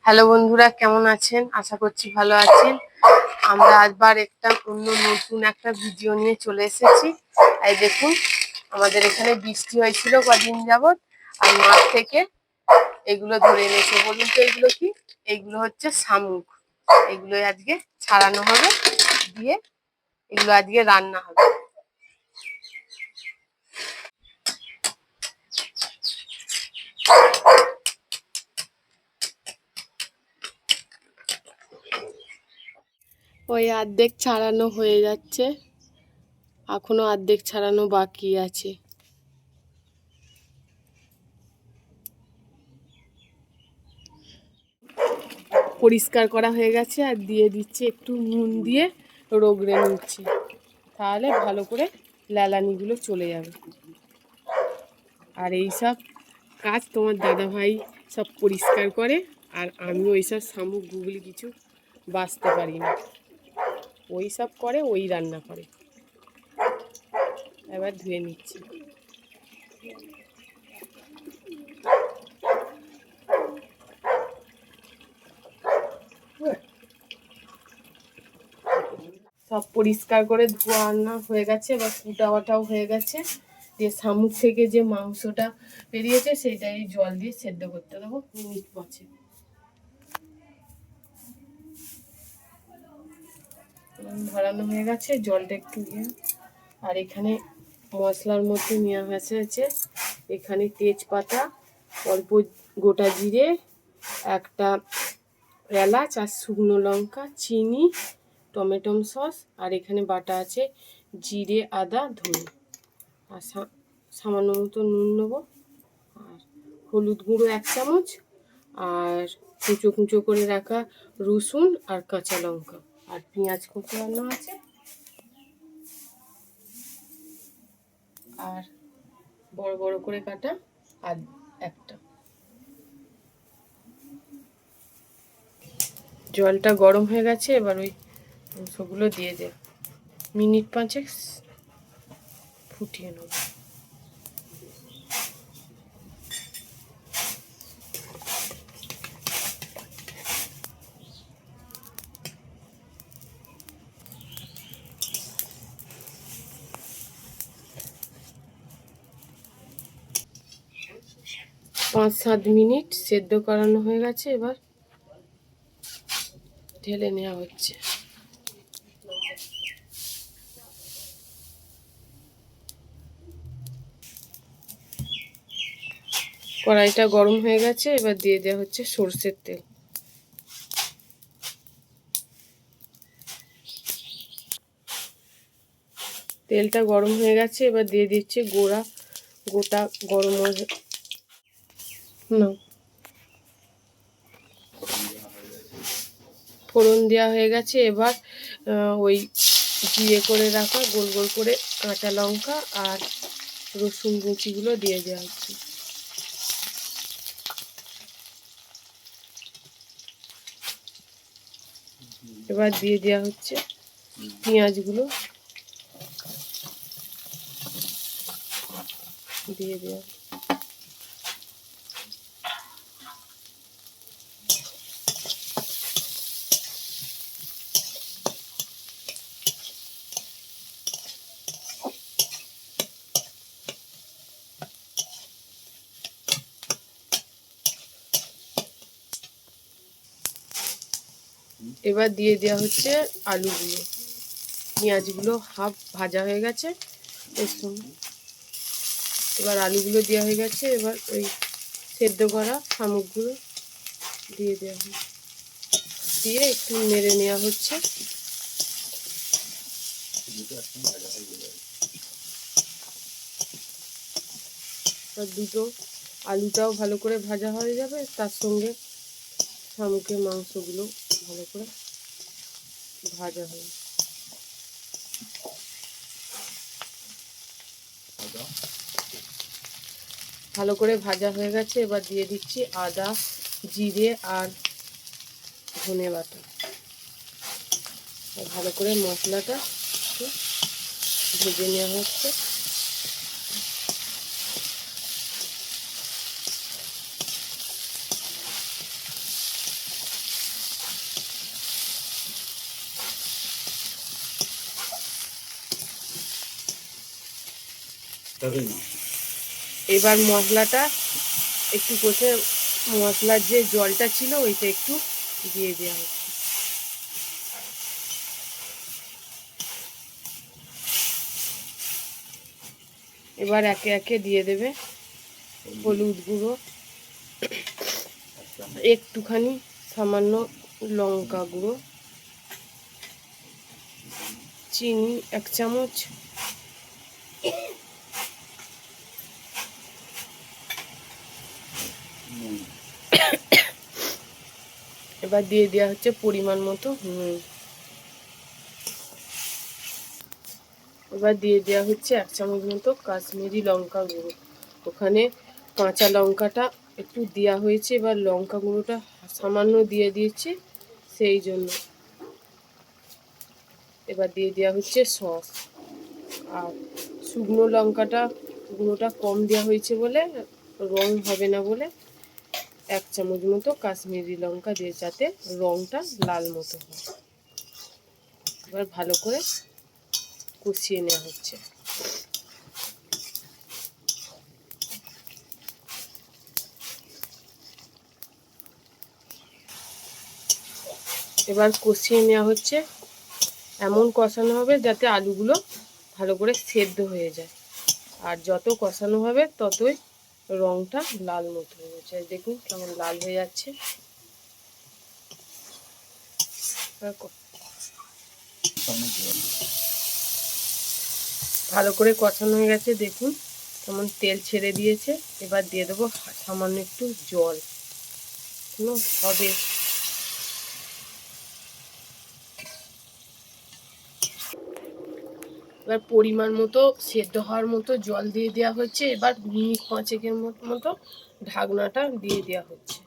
Hello বন্ধুরা, কেমন আছেন? আশা করছি ভালো আছেন। আমরা আজবার নতুন একটা ভিডিও নিয়ে চলে এসেছি। এই দেখুন, আমাদের এখানে বৃষ্টি হয়েছিল কদিন যাবত, আর মাঠ থেকে এগুলো ধরে এনেছে। বলুন তো এগুলো কি? এগুলো হচ্ছে শামুক। এগুলো আজকে ছাড়ানো হবে, দিয়ে এগুলো আজকে রান্না হবে। ওই অর্ধেক ছাড়ানো হয়ে যাচ্ছে, এখনো অর্ধেক ছাড়ানো বাকি আছে। পরিষ্কার করা হয়ে গেছে, আর দিয়ে দিচ্ছে একটু নুন দিয়ে রগড়ে নিচ্ছে, তাহলে ভালো করে ল্যালানিগুলো চলে যাবে। আর এই সব কাজ তোমার দাদাভাই সব পরিষ্কার করে, আর আমি ওই সব শামুক গুগলি কিছু বাছতে পারি না। ওই সব করে, ওই রান্না করে। এবার ধুয়ে নিচ্ছি। সব পরিষ্কার করে ধোয়া রান্না হয়ে গেছে, এবার কুটা বাটাও হয়ে গেছে। দিয়ে শামুক থেকে যে মাংসটা বেরিয়েছে সেটাই জল দিয়ে সেদ্ধ করতে দেবো মিনিট 5। ধরানো হয়ে গেছে, জলটা একটু দিয়ে। আর এখানে মশলার মধ্যে নেওয়া হয়েছে, এখানে তেজপাতা, অল্প গোটা জিরে, একটা এলাচ, আর শুকনো লঙ্কা, চিনি, টমেটো সস, আর এখানে বাটা আছে জিরে, আদা, ধনে, আর সামান্য মতো নুন নেবো, আর হলুদ গুঁড়ো 1 চামচ, আর কুচো কুচো করে রাখা রসুন আর কাঁচা লঙ্কা, আর পেঁয়াজ কুচানো আছে, আর বড় বড় করে কাটা আর একটা। জলটা গরম হয়ে গেছে, এবার ওই মাংসগুলো দিয়ে দে, মিনিট 5 ফুটিয়ে নেব। পাঁচ 7 মিনিট সেদ্ধ করানো হয়ে গেছে, এবার ঢেলে নেওয়া হচ্ছে। কড়াইটা গরম হয়ে গেছে, এবার দিয়ে দেওয়া হচ্ছে সরষের তেল। তেলটা গরম হয়ে গেছে, এবার দিয়ে দিচ্ছে গোটা গরম মশলা। না, ফোড়ন দেওয়া হয়ে গেছে, এবার ওই জিরে করে রাখা গোল গোল করে কাঁচা লঙ্কা আর রসুন কুচিগুলো দিয়ে দেওয়া হচ্ছে। এবার দিয়ে দেওয়া হচ্ছে পেঁয়াজগুলো, দিয়ে দেওয়া। এবার দিয়ে দেওয়া হচ্ছে আলুগুলো। পেঁয়াজগুলো হাফ ভাজা হয়ে গেছে এর সঙ্গে। এবার আলুগুলো দেওয়া হয়ে গেছে, এবার ওই সেদ্ধ করা শামুকগুলো দিয়ে দেওয়া হয়, দিয়ে একটু নেড়ে নেওয়া হচ্ছে। দুটো আলুটাও ভালো করে ভাজা হয়ে যাবে, তার সঙ্গে শামুকের মাংসগুলো ভালো করে ভাজা হবে। ভালো করে ভাজা হয়ে গেছে, এবার দিয়ে দিচ্ছি আদা, জিরে আর ধনে বাটা। ভালো করে মশলাটা ভেজে নেওয়া হচ্ছে। এবার মশলাটা একটু কষে মশলার যে জলটা ছিল ওইটা একটু দিয়ে দেওয়া হচ্ছে। এবার একে একে দিয়ে দেবে হলুদ গুঁড়ো, একটুখানি সামান্য লঙ্কা গুঁড়ো, চিনি 1 চামচ, এবার দিয়ে দেওয়া হচ্ছে পরিমাণ মতো নুন। এবার দিয়ে দেওয়া হচ্ছে 1 চামচ মতো কাশ্মীরি লঙ্কা গুঁড়ো। ওখানে কাঁচা লঙ্কাটা একটু দেওয়া হয়েছে, এবার লঙ্কা গুঁড়োটা সামান্য দিয়ে দিয়েছি সেই জন্য। এবার দিয়ে দেওয়া হচ্ছে সস, আর শুকনো লঙ্কাটা গুঁড়োটা কম দেওয়া হয়েছে বলে রং হবে না বলে 1 চামচ মতো কাশ্মীরি লঙ্কা দিয়ে, যাতে রংটা লাল মতো হয়। এবার ভালো করে কষিয়ে নেওয়া হচ্ছে। এবার কষিয়ে নেওয়া হচ্ছে, এমন কষানো হবে যাতে আলুগুলো ভালো করে সেদ্ধ হয়ে যায়, আর যত কষানো হবে ততই রংটা লাল মতো হয়ে যাচ্ছে। দেখুন কেমন লাল হয়ে যাচ্ছে। ভালো করে কষানো হয়ে গেছে, দেখুন কেমন তেল ছেড়ে দিয়েছে। এবার দিয়ে দেবো সামান্য একটু জল, হবে। এবার পরিমাণ মতো সেদ্ধ হওয়ার মতো জল দিয়ে দেওয়া হচ্ছে। এবার মিনিট 5 মতো ঢাকনাটা দিয়ে দেওয়া হচ্ছে।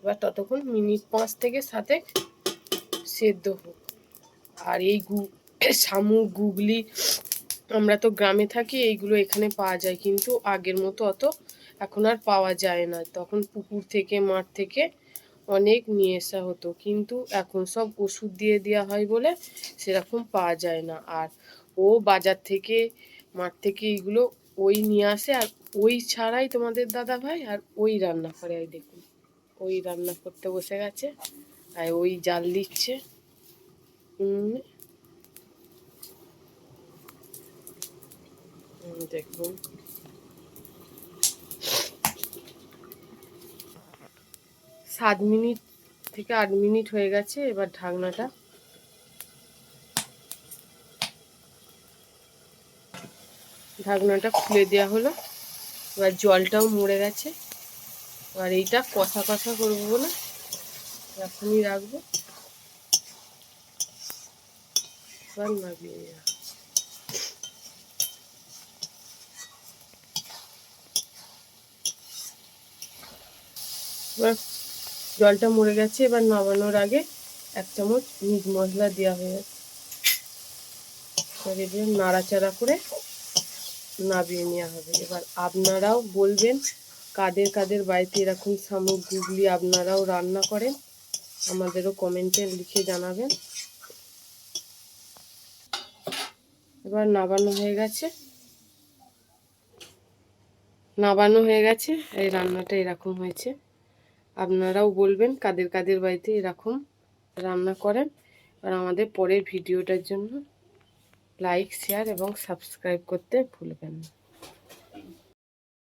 এবার ততক্ষণ মিনিট 5 থেকে 7 সেদ্ধ হোক। আর এই শামুক, গুগলি, আমরা তো গ্রামে থাকি, এইগুলো এখানে পাওয়া যায়, কিন্তু আগের মতো অত এখন আর পাওয়া যায় না। তখন পুকুর থেকে, মাঠ থেকে অনেক নিয়ে আসা হতো, কিন্তু এখন সব ওষুধ দিয়ে দেওয়া হয় বলে সেরকম পাওয়া যায় না। আর ও বাজার থেকে, মাঠ থেকে এইগুলো ওই নিয়ে আসে, আর ওই ছাড়াই তোমাদের দাদা ভাই আর ওই রান্না করে। এই দেখুন ওই রান্না করতে বসে গেছে, আর ওই জাল দিচ্ছে। দেখুন 7 মিনিট থেকে 8 মিনিট হয়ে গেছে। এবার ঢাকনাটা খুলে দেওয়া হলো। এবার জলটাও মরে গেছে। আর এইটা কষা কষা করবো বলে এখনই রাখবো। এবার নামিয়ে নেওয়া। এবার জলটা মরে গেছে। এবার নামানোর আগে 1 চামচ মিট মশলা দেওয়া হয়ে গেছে। এবার নাড়াচাড়া করে নামিয়ে নেওয়া হবে। এবার আপনারাও বলবেন কাদের কাদের বাড়িতে এরকম শামুক, গুগলি আপনারাও রান্না করেন, আমাদেরও কমেন্টে লিখে জানাবেন। এবার নামানো হয়ে গেছে। এই রান্নাটা এরকম হয়েছে। আপনারাও বলবেন কাদের কাদের বাড়িতে এরকম রান্না করেন। আর আমাদের পরের ভিডিওটার জন্য লাইক, শেয়ার এবং সাবস্ক্রাইব করতে ভুলবেন না।